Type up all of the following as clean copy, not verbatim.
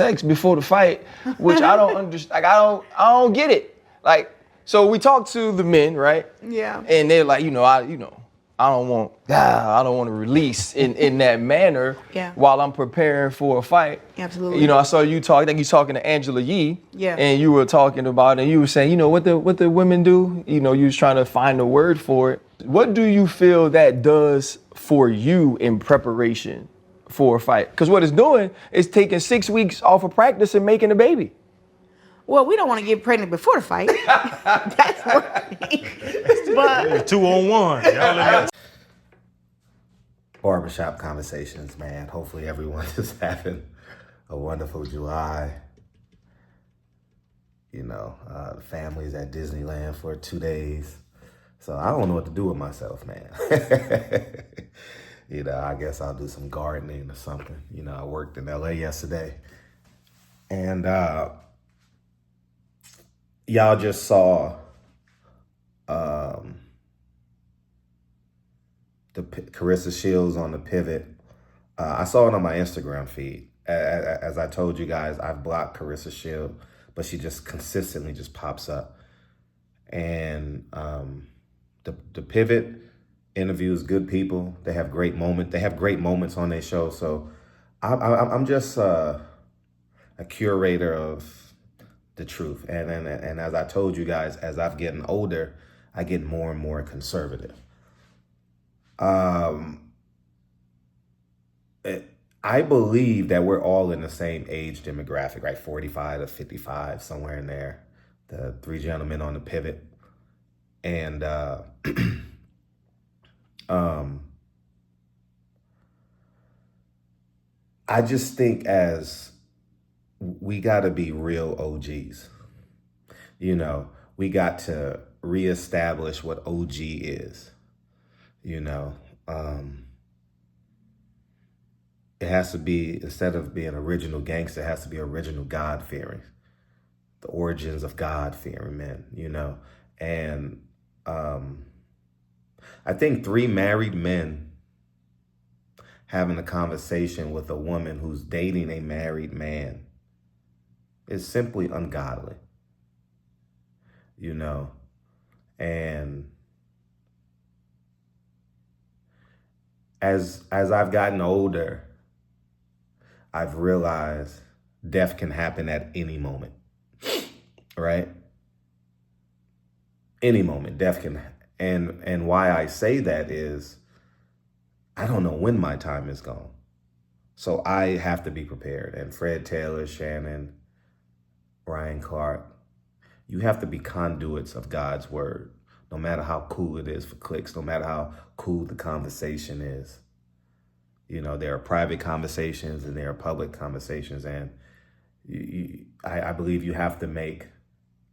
sex before the fight, which I don't understand. Like I don't get it. Like, so we talked to the men, right? Yeah. And they're like, I don't want to release in that manner. Yeah. While I'm preparing for a fight. Absolutely. I saw you talk. I think you talking to Angela Yee. Yeah. And you were talking about it. And you were saying, what the women do. You was trying to find a word for it. What do you feel that does for you in preparation for a fight? Because what it's doing is taking 6 weeks off of practice and making a baby. Well, we don't want to get pregnant before the fight. That's one thing. But 2-on-1. Barbershop conversations, man. Hopefully everyone is having a wonderful July. The family's at Disneyland for 2 days. So I don't know what to do with myself, man. I guess I'll do some gardening or something. I worked in LA yesterday. And y'all just saw the Carissa Shields on the pivot. I saw it on my Instagram feed. As I told you guys, I've blocked Carissa Shields, but she just consistently just pops up. And the pivot interviews good people. They have great moments. They have great moments on their show. So I'm just a curator of the truth. And as I told you guys, as I've gotten older, I get more and more conservative. I believe that we're all in the same age demographic, right? 45 to 55, somewhere in there. The three gentlemen on the pivot. And I just think as we got to be real OGs. We got to reestablish what OG is. It has to be, instead of being original gangster, it has to be original God-fearing. The origins of God-fearing men, And I think three married men having a conversation with a woman who's dating a married man is simply ungodly. And as I've gotten older, I've realized death can happen at any moment, right? Any moment, death can. And why I say that is, I don't know when my time is gone. So I have to be prepared. And Fred Taylor, Shannon, Ryan Clark, you have to be conduits of God's word, no matter how cool it is for clicks, no matter how cool the conversation is. There are private conversations and there are public conversations. And I believe you have to make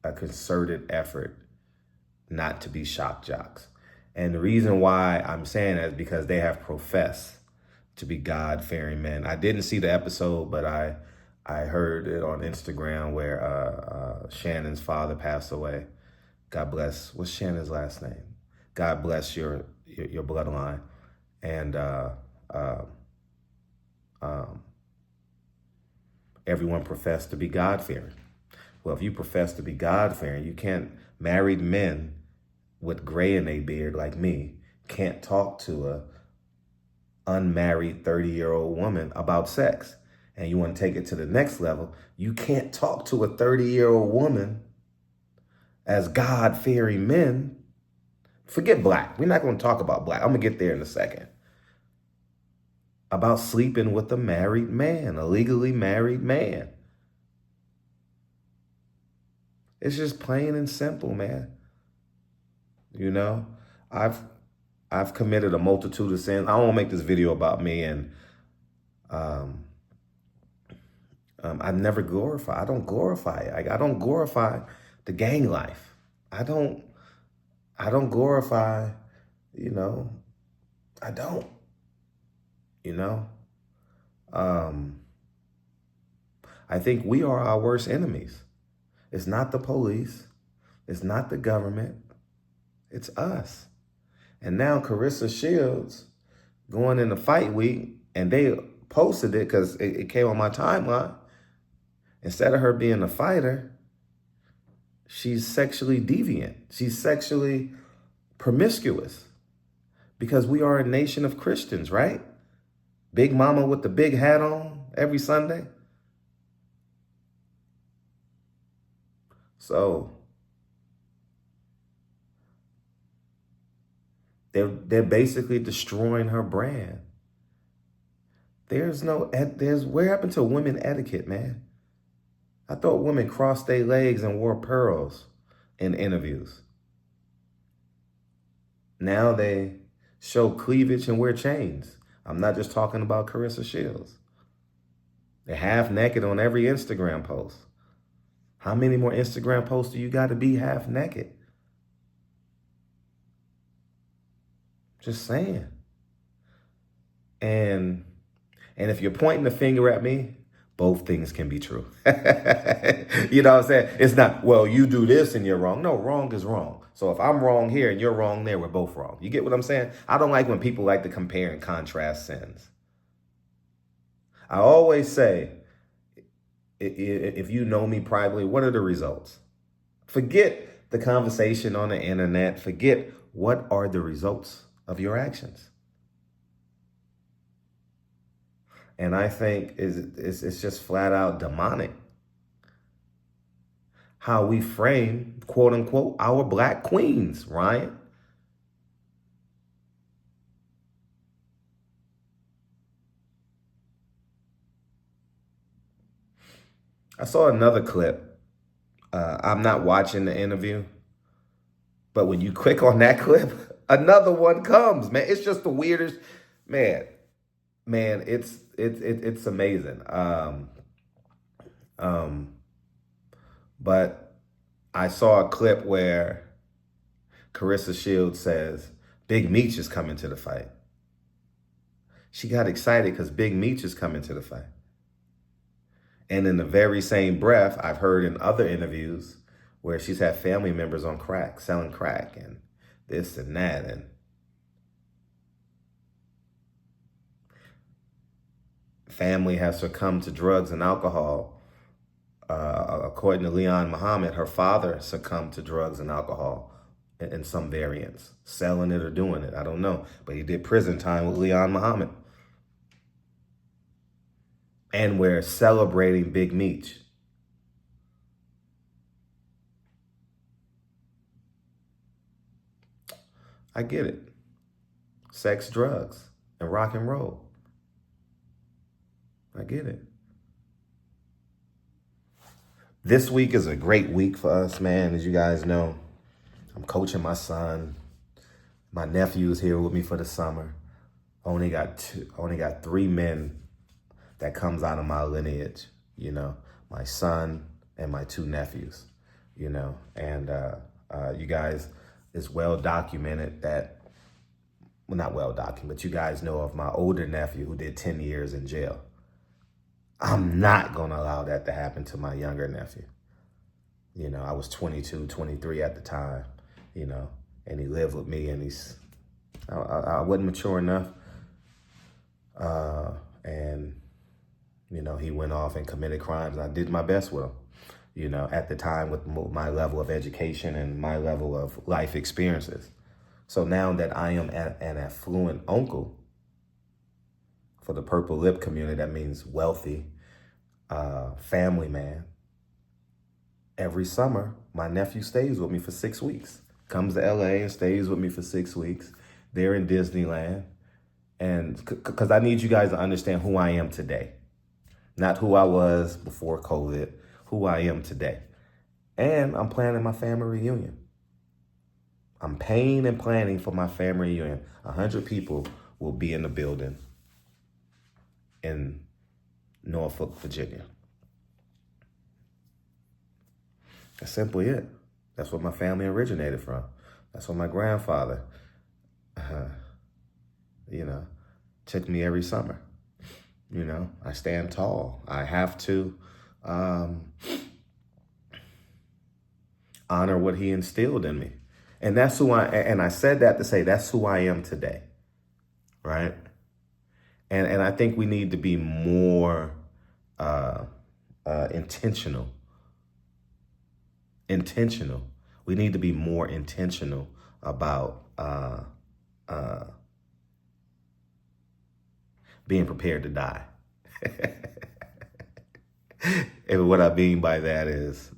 a concerted effort not to be shock jocks. And the reason why I'm saying that is because they have professed to be God-fearing men. I didn't see the episode, but I heard it on Instagram where Shannon's father passed away. God bless. What's Shannon's last name? God bless your bloodline. And everyone professed to be God-fearing. Well, if you profess to be God-fearing, you can't, married men with gray in their beard like me can't talk to a unmarried 30-year-old woman about sex. And you want to take it to the next level, you can't talk to a 30-year-old woman as God-fearing men. Forget black. We're not going to talk about black. I'm going to get there in a second. About sleeping with a married man, a legally married man. It's just plain and simple, man. I've committed a multitude of sins. I don't want to make this video about me, and I never glorify. I don't glorify it. I don't glorify the gang life. I don't glorify, I don't, I think we are our worst enemies. It's not the police. It's not the government. It's us. And now Carissa Shields going into fight week, and they posted it because it came on my timeline. instead of her being a fighter, she's sexually deviant. She's sexually promiscuous, because we are a nation of Christians, right? Big mama with the big hat on every Sunday. So they're basically destroying her brand. Where happened to women etiquette, man? I thought women crossed their legs and wore pearls in interviews. Now they show cleavage and wear chains. I'm not just talking about Carissa Shields. They're half naked on every Instagram post. How many more Instagram posts do you got to be half naked? Just saying. And if you're pointing the finger at me, both things can be true. You know what I'm saying? It's not, well, you do this and you're wrong. No, wrong is wrong. So if I'm wrong here and you're wrong there, we're both wrong. You get what I'm saying? I don't like when people like to compare and contrast sins. I always say, if you know me privately, what are the results? Forget the conversation on the internet. Forget what are the results of your actions. And I think it's just flat out demonic how we frame, quote unquote, our black queens, Ryan. I saw another clip. I'm not watching the interview, but when you click on that clip, another one comes, man. It's just the weirdest, man. It's amazing. But I saw a clip where Carissa Shields says Big Meech is coming to the fight. She got excited because Big Meech is coming to the fight. And in the very same breath, I've heard in other interviews where she's had family members on crack, selling crack and this and that. And family has succumbed to drugs and alcohol. According to Leon Muhammad, her father succumbed to drugs and alcohol in some variants, selling it or doing it. I don't know. But he did prison time with Leon Muhammad. And we're celebrating Big Meech. I get it. Sex, drugs, and rock and roll. I get it. This week is a great week for us, man. As you guys know, I'm coaching my son. My nephew's here with me for the summer. Only got 3 men that comes out of my lineage, you know, my son and my 2 nephews, you know, and you guys, it's well documented that, well, not well documented, but you guys know of my older nephew who did 10 years in jail. I'm not going to allow that to happen to my younger nephew. You know, I was 22, 23 at the time, you know, and he lived with me, and I wasn't mature enough. And, you know, he went off and committed crimes, and I did my best with him, you know, at the time with my level of education and my level of life experiences. So now that I am an affluent uncle, for the purple lip community, that means wealthy, family man. Every summer, my nephew stays with me for 6 weeks. Comes to LA and stays with me for 6 weeks. They're in Disneyland. And because I need you guys to understand who I am today. Not who I was before COVID, who I am today. And I'm planning my family reunion. I'm paying and planning for my family reunion. 100 people will be in the building in Norfolk, Virginia. That's simply it. That's where my family originated from. That's where my grandfather, you know, took me every summer. You know, I stand tall. I have to honor what he instilled in me. And that's who I said that to say that's who I am today, right? And I think we need to be more intentional. Intentional. We need to be more intentional about being prepared to die. And what I mean by that is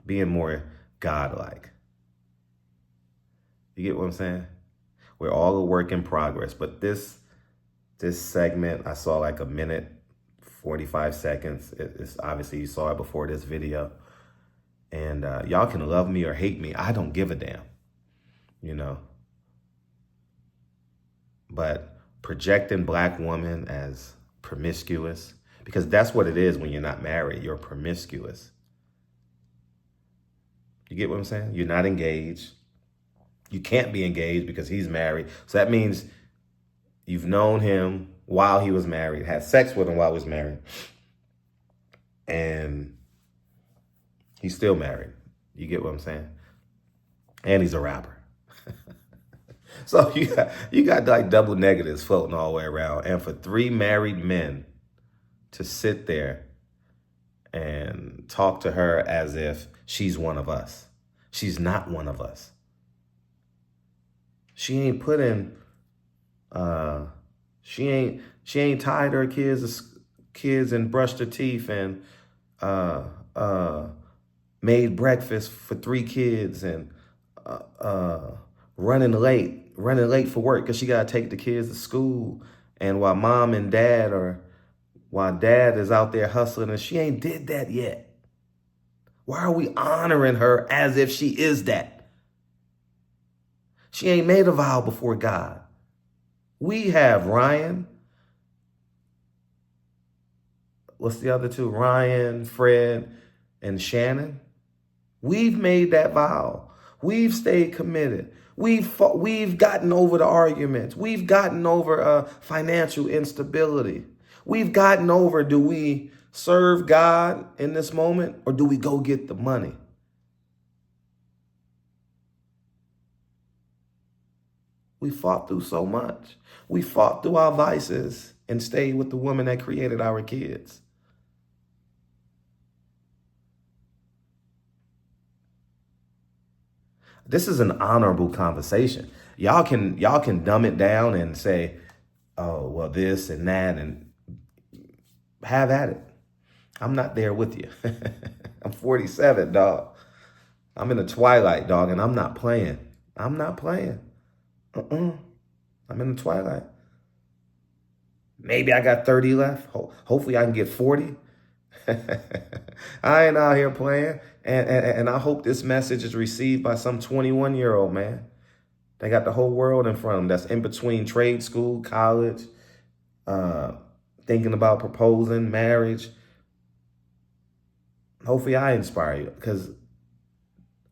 being more godlike. You get what I'm saying? We're all a work in progress, but this segment, I saw like a minute, 45 seconds. It's obviously you saw it before this video. And y'all can love me or hate me. I don't give a damn, you know. But projecting black women as promiscuous, because that's what it is when you're not married. You're promiscuous. You get what I'm saying? You're not engaged. You can't be engaged because he's married. So that means you've known him while he was married, had sex with him while he was married, and he's still married. You get what I'm saying? And he's a rapper. So you got like double negatives floating all the way around. And for 3 married men to sit there and talk to her as if she's one of us. She's not one of us. She ain't put in, she ain't tied her kids and brushed her teeth and made breakfast for 3 kids and running late for work because she got to take the kids to school. And while dad is out there hustling, and she ain't did that yet. Why are we honoring her as if she is that? She ain't made a vow before God. We have Ryan. What's the other 2? Ryan, Fred, and Shannon. We've made that vow. We've stayed committed. We've gotten over the arguments. We've gotten over financial instability. We've gotten over, do we serve God in this moment or do we go get the money? We fought through so much. We fought through our vices and stayed with the woman that created our kids. This is an honorable conversation. Y'all can dumb it down and say, oh, well, this and that, and have at it. I'm not there with you. I'm 47, dog. I'm in the twilight, dog, and I'm not playing. I'm not playing. I'm in the twilight. Maybe I got 30 left. Hopefully I can get 40. I ain't out here playing. And I hope this message is received by some 21-year-old man. They got the whole world in front of them that's in between trade school, college, thinking about proposing, marriage. Hopefully I inspire you because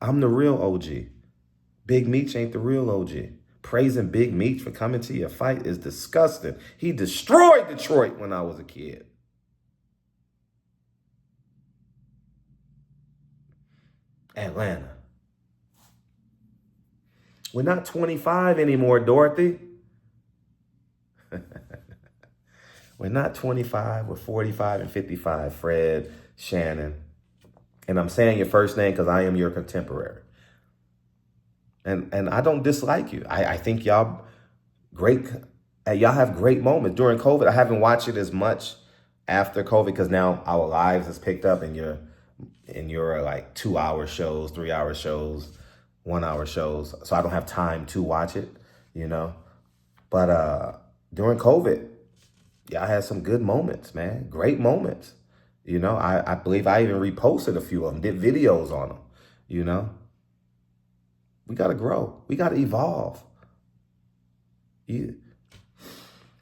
I'm the real OG. Big Meech ain't the real OG. Praising Big Meech for coming to your fight is disgusting. He destroyed Detroit when I was a kid. Atlanta. We're not 25 anymore, Dorothy. We're not 25. We're 45 and 55, Fred, Shannon. And I'm saying your first name because I am your contemporary. And I don't dislike you. I think y'all have great moments. During COVID, I haven't watched it as much after COVID because now our lives has picked up and you're like 2-hour shows, 3-hour shows, 1-hour shows. So I don't have time to watch it, you know. But during COVID, y'all had some good moments, man. Great moments. You know, I believe I even reposted a few of them, did videos on them, you know. We got to grow. We got to evolve. Yeah.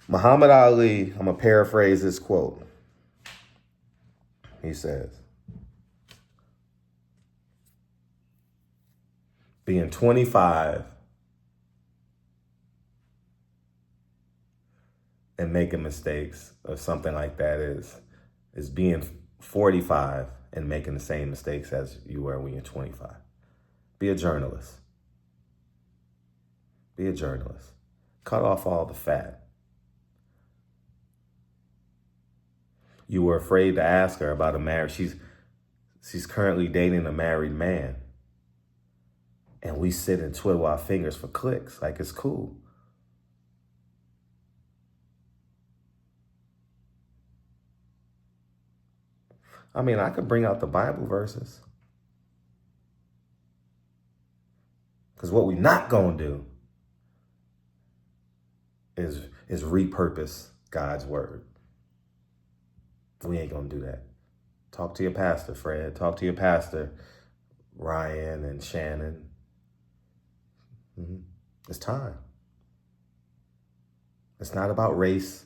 Muhammad Ali, I'm going to paraphrase this quote. He says, being 25 and making mistakes or something like that is being 45 and making the same mistakes as you were when you're 25. Be a journalist. Be a journalist. Cut off all the fat. You were afraid to ask her about a marriage. She's currently dating a married man. And we sit and twiddle our fingers for clicks like it's cool. I mean, I could bring out the Bible verses. Because what we not going to do is repurpose God's word. We ain't going to do that. Talk to your pastor, Fred. Talk to your pastor, Ryan and Shannon. It's time. It's not about race.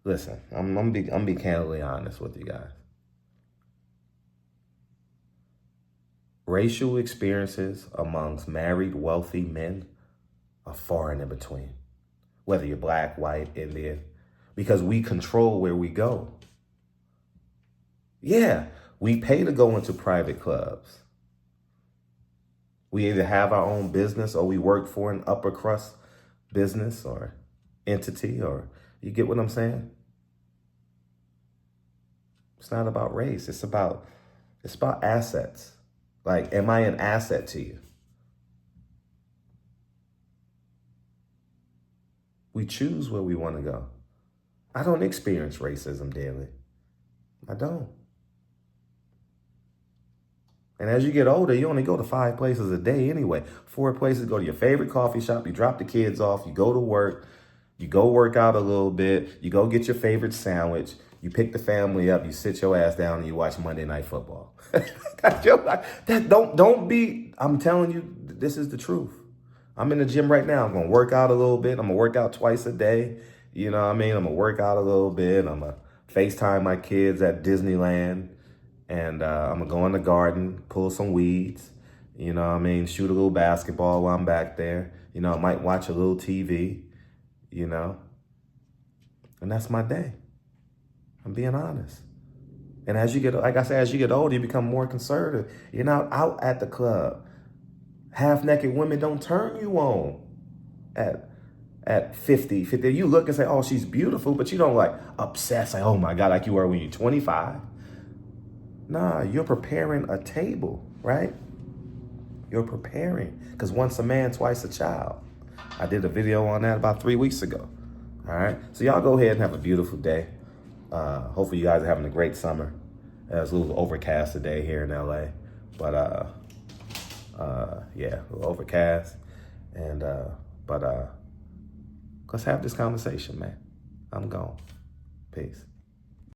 Listen, I'm be candidly honest with you guys. Racial experiences amongst married, wealthy men are far and in between. Whether you're black, white, Indian, because we control where we go. Yeah, we pay to go into private clubs. We either have our own business or we work for an upper crust business or entity, or you get what I'm saying? It's not about race. It's about assets. Like, am I an asset to you? We choose where we want to go. I don't experience racism daily. I don't. And as you get older, you only go to 5 places a day anyway. 4 places, go to your favorite coffee shop, you drop the kids off, you go to work, you go work out a little bit, you go get your favorite sandwich, you pick the family up, you sit your ass down and you watch Monday Night Football. Don't be, I'm telling you, this is the truth. I'm in the gym right now. I'm going to work out a little bit. I'm going to work out twice a day. You know what I mean? I'm going to work out a little bit. I'm going to FaceTime my kids at Disneyland. And I'm going to go in the garden, pull some weeds. You know what I mean? Shoot a little basketball while I'm back there. You know, I might watch a little TV, you know. And that's my day. I'm being honest. And as you get, like I said, as you get older, you become more conservative. You're not out at the club. Half-naked women don't turn you on at 50. You look and say, oh, she's beautiful, but you don't like obsess, like, oh my God, like you were when you're 25. Nah, you're preparing a table, right? You're preparing. Because once a man, twice a child. I did a video on that about 3 weeks ago. All right. So y'all go ahead and have a beautiful day. Hopefully you guys are having a great summer. It's a little overcast today here in LA. But yeah, a little overcast. And let's have this conversation, man. I'm gone. Peace.